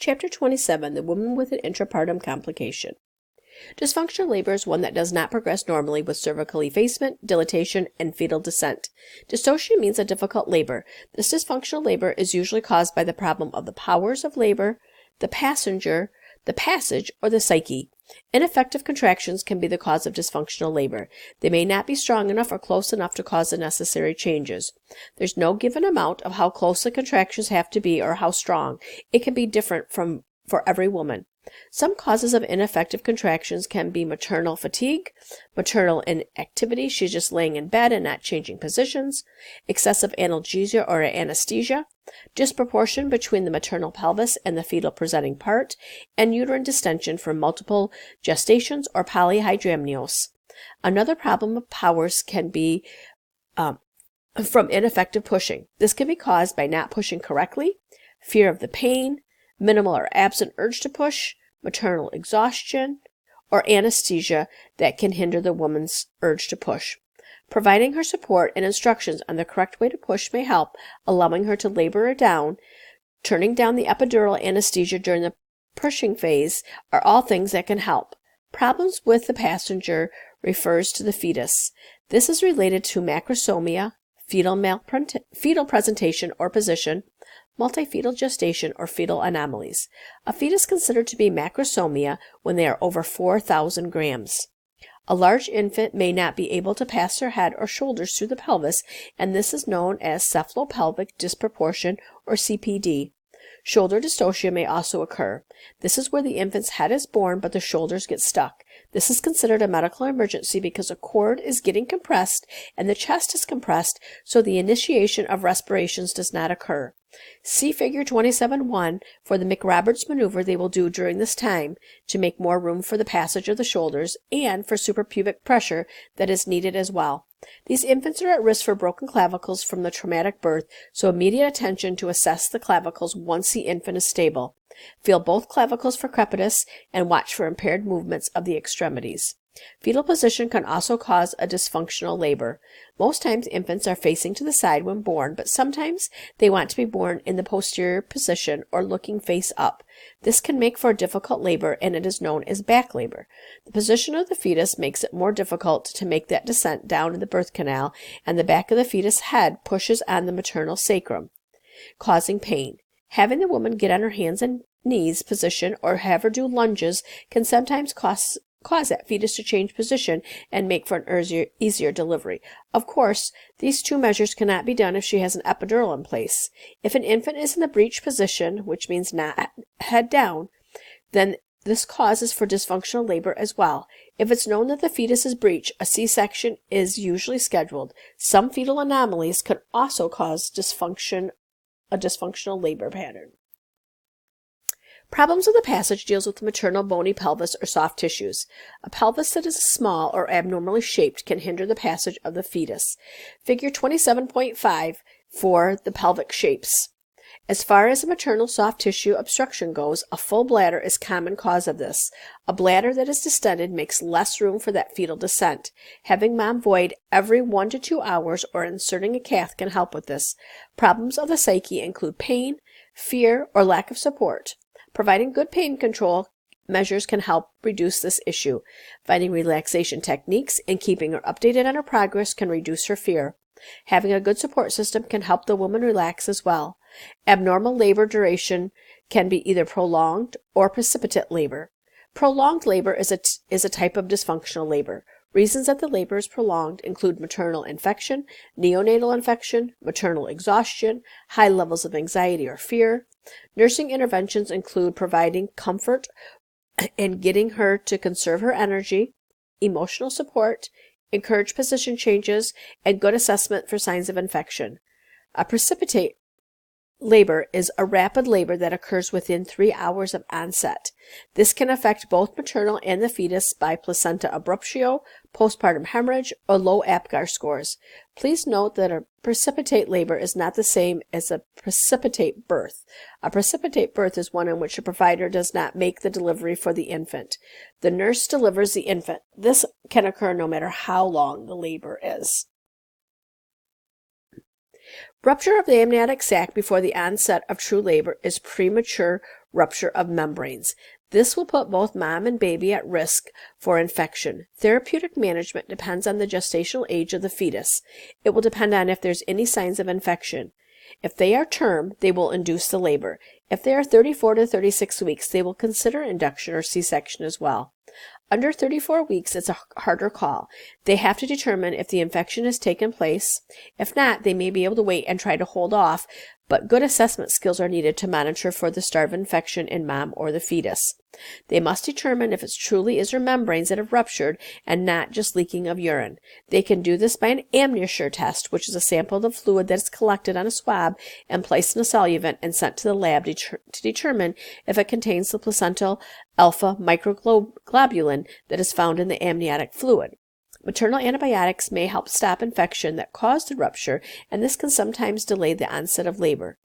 Chapter 27, The Woman with an Intrapartum Complication. Dysfunctional labor is one that does not progress normally with cervical effacement, dilatation, and fetal descent. Dystocia means a difficult labor. This dysfunctional labor is usually caused by the problem of the powers of labor, the passenger, the passage, or the psyche. Ineffective contractions can be the cause of dysfunctional labor. They may not be strong enough or close enough to cause the necessary changes. There's no given amount of how close the contractions have to be or how strong. It can be different for every woman. Some causes of ineffective contractions can be maternal fatigue, maternal inactivity, she's just laying in bed and not changing positions, excessive analgesia or anesthesia, disproportion between the maternal pelvis and the fetal presenting part, and uterine distension from multiple gestations or polyhydramnios. Another problem of powers can be from ineffective pushing. This can be caused by not pushing correctly, fear of the pain, minimal or absent urge to push, maternal exhaustion, or anesthesia that can hinder the woman's urge to push. Providing her support and instructions on the correct way to push may help, allowing her to labor her down. Turning down the epidural anesthesia during the pushing phase are all things that can help. Problems with the passenger refers to the fetus. This is related to macrosomia, fetal presentation or position, multifetal gestation, or fetal anomalies. A fetus considered to be macrosomia when they are over 4,000 grams. A large infant may not be able to pass their head or shoulders through the pelvis, and this is known as cephalopelvic disproportion, or CPD. Shoulder dystocia may also occur. This is where the infant's head is born but the shoulders get stuck. This is considered a medical emergency because a cord is getting compressed and the chest is compressed, so the initiation of respirations does not occur. See Figure 27.1 for the McRoberts maneuver they will do during this time to make more room for the passage of the shoulders and for suprapubic pressure that is needed as well. These infants are at risk for broken clavicles from the traumatic birth, so immediate attention to assess the clavicles once the infant is stable. Feel both clavicles for crepitus and watch for impaired movements of the extremities. Fetal position can also cause a dysfunctional labor. Most times infants are facing to the side when born, but sometimes they want to be born in the posterior position or looking face up. This can make for a difficult labor, and it is known as back labor. The position of the fetus makes it more difficult to make that descent down in the birth canal, and the back of the fetus head pushes on the maternal sacrum, causing pain. Having the woman get on her hands and knees position or have her do lunges can sometimes cause that fetus to change position and make for an easier delivery. Of course, these two measures cannot be done if she has an epidural in place. If an infant is in the breech position, which means not head down, then this causes for dysfunctional labor as well. If it's known that the fetus is breech, a C-section is usually scheduled. Some fetal anomalies could also cause a dysfunctional labor pattern. Problems of the passage deals with the maternal bony pelvis or soft tissues. A pelvis that is small or abnormally shaped can hinder the passage of the fetus. Figure 27.5 for the pelvic shapes. As far as the maternal soft tissue obstruction goes, a full bladder is a common cause of this. A bladder that is distended makes less room for that fetal descent. Having mom void every 1 to 2 hours or inserting a cath can help with this. Problems of the psyche include pain, fear, or lack of support. Providing good pain control measures can help reduce this issue. Finding relaxation techniques and keeping her updated on her progress can reduce her fear. Having a good support system can help the woman relax as well. Abnormal labor duration can be either prolonged or precipitate labor. Prolonged labor is a type of dysfunctional labor. Reasons that the labor is prolonged include maternal infection, neonatal infection, maternal exhaustion, high levels of anxiety or fear. Nursing interventions include providing comfort and getting her to conserve her energy, emotional support, encourage position changes, and good assessment for signs of infection. A precipitate labor is a rapid labor that occurs within 3 hours of onset. This can affect both maternal and the fetus by placenta abruptio, postpartum hemorrhage, or low APGAR scores. Please note that a precipitate labor is not the same as a precipitate birth. A precipitate birth is one in which a provider does not make the delivery for the infant. The nurse delivers the infant. This can occur no matter how long the labor is. Rupture of the amniotic sac before the onset of true labor is premature rupture of membranes. This will put both mom and baby at risk for infection. Therapeutic management depends on the gestational age of the fetus. It will depend on if there's any signs of infection. If they are term, they will induce the labor. If they are 34 to 36 weeks, they will consider induction or C-section as well. Under 34 weeks, it's a harder call. They have to determine if the infection has taken place. If not, they may be able to wait and try to hold off, but good assessment skills are needed to monitor for the start of infection in mom or the fetus. They must determine if it truly is their membranes that have ruptured and not just leaking of urine. They can do this by an amniosure test, which is a sample of the fluid that is collected on a swab and placed in a solvent and sent to the lab to determine if it contains the placental alpha microglobulin that is found in the amniotic fluid. Maternal antibiotics may help stop infection that caused the rupture, and this can sometimes delay the onset of labor.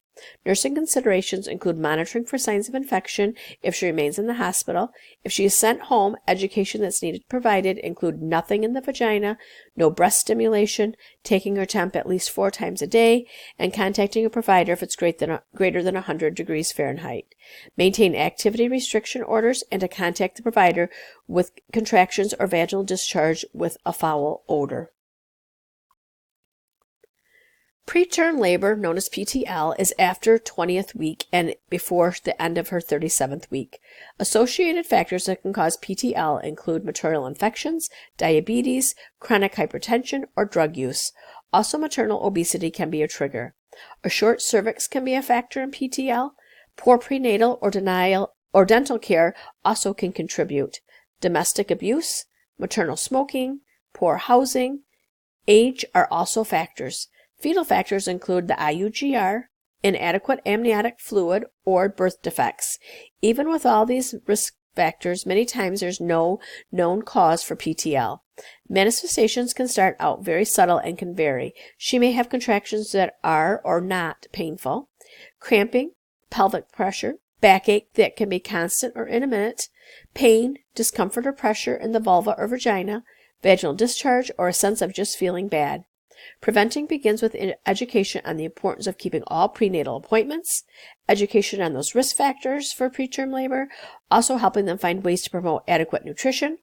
Nursing considerations include monitoring for signs of infection if she remains in the hospital. If she is sent home, education that's needed provided include nothing in the vagina, no breast stimulation, taking her temp at least 4 times a day, and contacting a provider if it's greater than 100 degrees Fahrenheit. Maintain activity restriction orders and to contact the provider with contractions or vaginal discharge with a foul odor. Preterm labor, known as PTL, is after 20th week and before the end of her 37th week. Associated factors that can cause PTL include maternal infections, diabetes, chronic hypertension, or drug use. Also, maternal obesity can be a trigger. A short cervix can be a factor in PTL. Poor prenatal or dental care also can contribute. Domestic abuse, maternal smoking, poor housing, age are also factors. Fetal factors include the IUGR, inadequate amniotic fluid, or birth defects. Even with all these risk factors, many times there's no known cause for PTL. Manifestations can start out very subtle and can vary. She may have contractions that are or not painful, cramping, pelvic pressure, backache that can be constant or intermittent, pain, discomfort or pressure in the vulva or vagina, vaginal discharge, or a sense of just feeling bad. Preventing begins with education on the importance of keeping all prenatal appointments, education on those risk factors for preterm labor, also helping them find ways to promote adequate nutrition,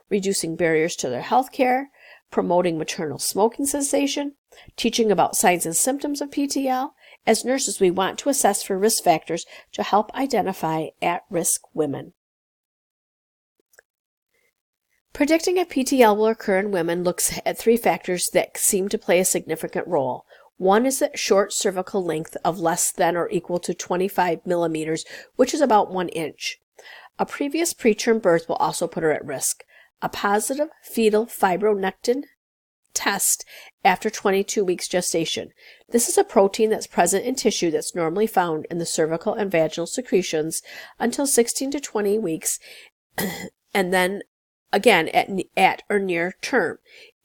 reducing barriers to their health care, promoting maternal smoking cessation, teaching about signs and symptoms of PTL. As nurses, we want to assess for risk factors to help identify at-risk women. Predicting if PTL will occur in women looks at 3 factors that seem to play a significant role. One is the short cervical length of less than or equal to 25 millimeters, which is about 1 inch. A previous preterm birth will also put her at risk. A positive fetal fibronectin test after 22 weeks gestation. This is a protein that's present in tissue that's normally found in the cervical and vaginal secretions until 16 to 20 weeks, and then again at or near term.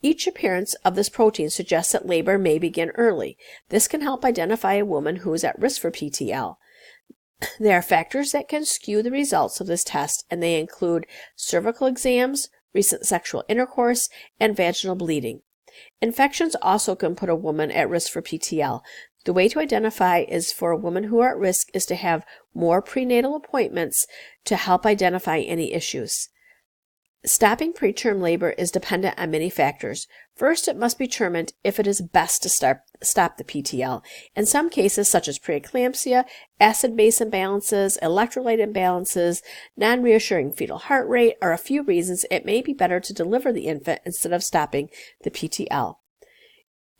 Each appearance of this protein suggests that labor may begin early. This can help identify a woman who is at risk for PTL. There are factors that can skew the results of this test, and they include cervical exams, recent sexual intercourse, and vaginal bleeding. Infections also can put a woman at risk for PTL. The way to identify is for a woman who are at risk is to have more prenatal appointments to help identify any issues. Stopping preterm labor is dependent on many factors. First, it must be determined if it is best to stop the PTL. In some cases, such as preeclampsia, acid-base imbalances, electrolyte imbalances, non-reassuring fetal heart rate, are a few reasons it may be better to deliver the infant instead of stopping the PTL.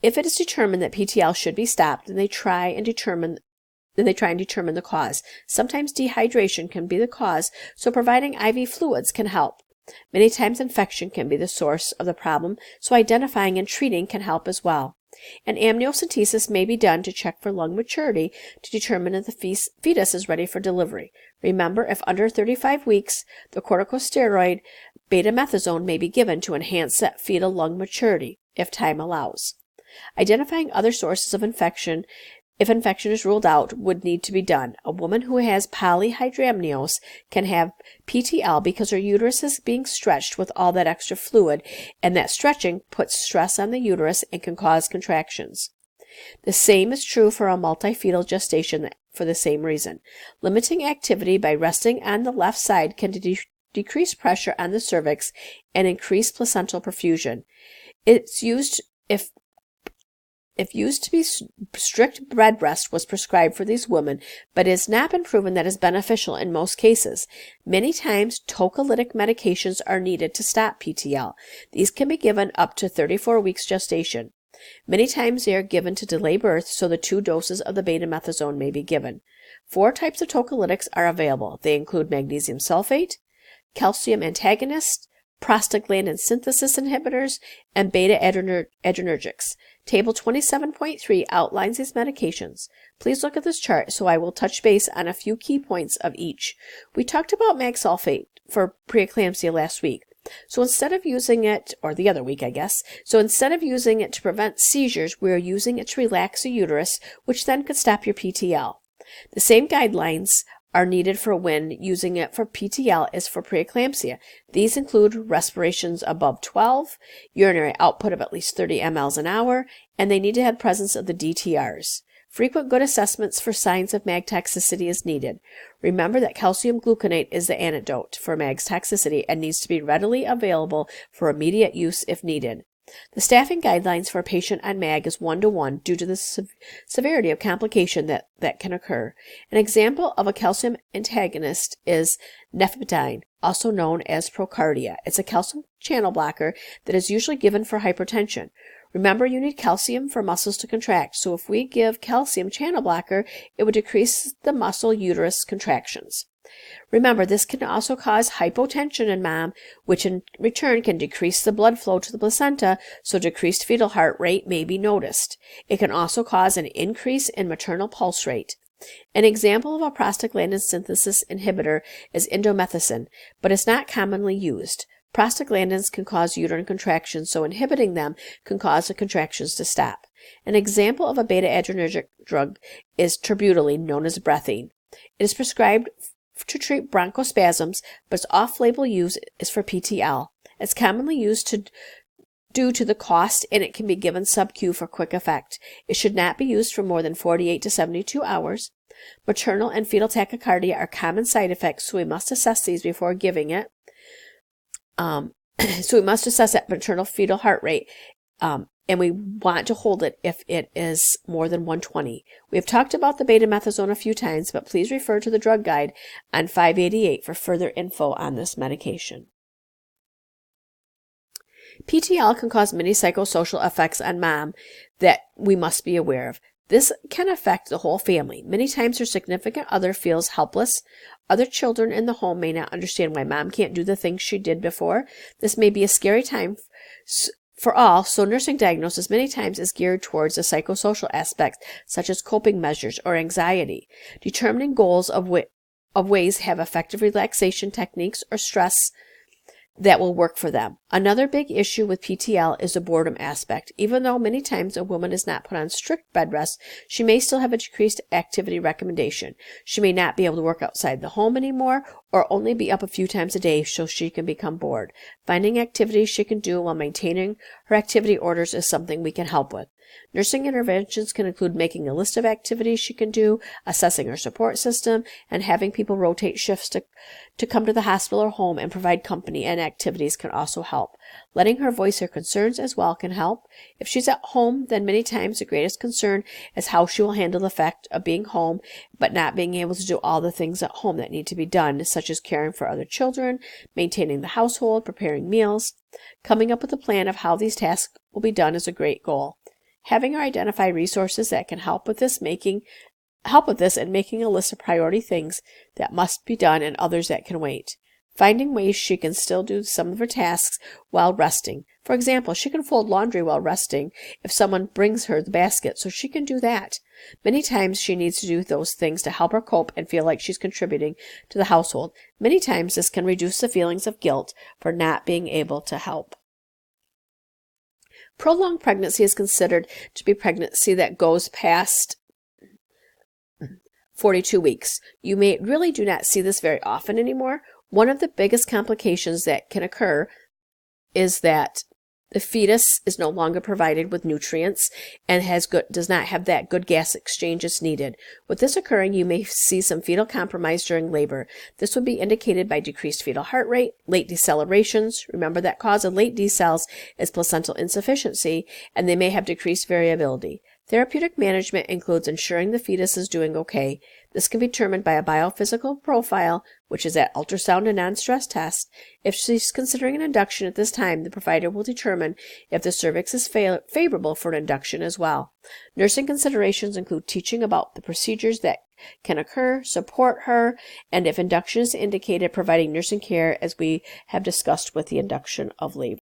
If it is determined that PTL should be stopped, then they try and determine the cause. Sometimes dehydration can be the cause, so providing IV fluids can help. Many times infection can be the source of the problem, so identifying and treating can help as well. An amniocentesis may be done to check for lung maturity to determine if the fetus is ready for delivery. Remember, if under 35 weeks, the corticosteroid betamethasone may be given to enhance that fetal lung maturity, if time allows. Identifying other sources of infection, if infection is ruled out, would need to be done. A woman who has polyhydramnios can have PTL because her uterus is being stretched with all that extra fluid, and that stretching puts stress on the uterus and can cause contractions. The same is true for a multifetal gestation for the same reason. Limiting activity by resting on the left side can decrease pressure on the cervix and increase placental perfusion. It's used if used to be strict bed rest was prescribed for these women, but it has not been proven that is beneficial in most cases. Many times, tocolytic medications are needed to stop PTL. These can be given up to 34 weeks gestation. Many times they are given to delay birth, so the 2 doses of the betamethasone may be given. 4 types of tocolytics are available. They include magnesium sulfate, calcium antagonists, prostaglandin synthesis inhibitors, and beta-adrenergics. Table 27.3 outlines these medications. Please look at this chart so I will touch base on a few key points of each. We talked about mag sulfate for preeclampsia last week. So instead of using it, or the other week I guess, so instead of using it to prevent seizures, we are using it to relax the uterus, which then could stop your PTL. The same guidelines are needed for when using it for PTL as for preeclampsia. These include respirations above 12, urinary output of at least 30 mLs an hour, and they need to have presence of the DTRs. Frequent good assessments for signs of MAG toxicity is needed. Remember that calcium gluconate is the antidote for MAG's toxicity and needs to be readily available for immediate use if needed. The staffing guidelines for a patient on MAG is 1-to-1 due to the severity of complication that can occur. An example of a calcium antagonist is nifedipine, also known as Procardia. It's a calcium channel blocker that is usually given for hypertension. Remember, you need calcium for muscles to contract, so if we give calcium channel blocker, it would decrease the muscle uterus contractions. Remember, this can also cause hypotension in mom, which in return can decrease the blood flow to the placenta, so decreased fetal heart rate may be noticed. It can also cause an increase in maternal pulse rate. An example of a prostaglandin synthesis inhibitor is indomethacin, but is not commonly used. Prostaglandins can cause uterine contractions, so inhibiting them can cause the contractions to stop. An example of a beta-adrenergic drug is terbutaline, known as breathine. It is prescribed to treat bronchospasms, but its off-label use is for PTL. It's commonly used due to the cost, and it can be given sub-Q for quick effect. It should not be used for more than 48 to 72 hours. Maternal and fetal tachycardia are common side effects, so we must assess these before giving it. So we must assess that maternal fetal heart rate, and we want to hold it if it is more than 120. We have talked about the betamethasone a few times, but please refer to the drug guide on 588 for further info on this medication. PTL can cause many psychosocial effects on mom that we must be aware of. This can affect the whole family. Many times her significant other feels helpless. Other children in the home may not understand why mom can't do the things she did before. This may be a scary time for all, so nursing diagnosis many times is geared towards the psychosocial aspects such as coping measures or anxiety. Determining goals of ways have effective relaxation techniques or stress that will work for them. Another big issue with PTL is the boredom aspect. Even though many times a woman is not put on strict bed rest, she may still have a decreased activity recommendation. She may not be able to work outside the home anymore or only be up a few times a day so she can become bored. Finding activities she can do while maintaining her activity orders is something we can help with. Nursing interventions can include making a list of activities she can do, assessing her support system, and having people rotate shifts to come to the hospital or home and provide company and activities can also help. Letting her voice her concerns as well can help. If she's at home, then many times the greatest concern is how she will handle the fact of being home but not being able to do all the things at home that need to be done, such as caring for other children, maintaining the household, preparing meals. Coming up with a plan of how these tasks will be done is a great goal. Having her identify resources that can help with this and making a list of priority things that must be done and others that can wait. Finding ways she can still do some of her tasks while resting. For example, she can fold laundry while resting if someone brings her the basket, so she can do that. Many times she needs to do those things to help her cope and feel like she's contributing to the household. Many times this can reduce the feelings of guilt for not being able to help. Prolonged pregnancy is considered to be pregnancy that goes past 42 weeks. You may really do not see this very often anymore. One of the biggest complications that can occur is that The fetus is no longer provided with nutrients and does not have that good gas exchange as needed. With this occurring, you may see some fetal compromise during labor. This would be indicated by decreased fetal heart rate, late decelerations. Remember that cause of late decels is placental insufficiency, and they may have decreased variability. Therapeutic management includes ensuring the fetus is doing okay. This can be determined by a biophysical profile, which is at ultrasound and non-stress test. If she's considering an induction at this time, the provider will determine if the cervix is favorable for an induction as well. Nursing considerations include teaching about the procedures that can occur, support her, and if induction is indicated, providing nursing care as we have discussed with the induction of labor.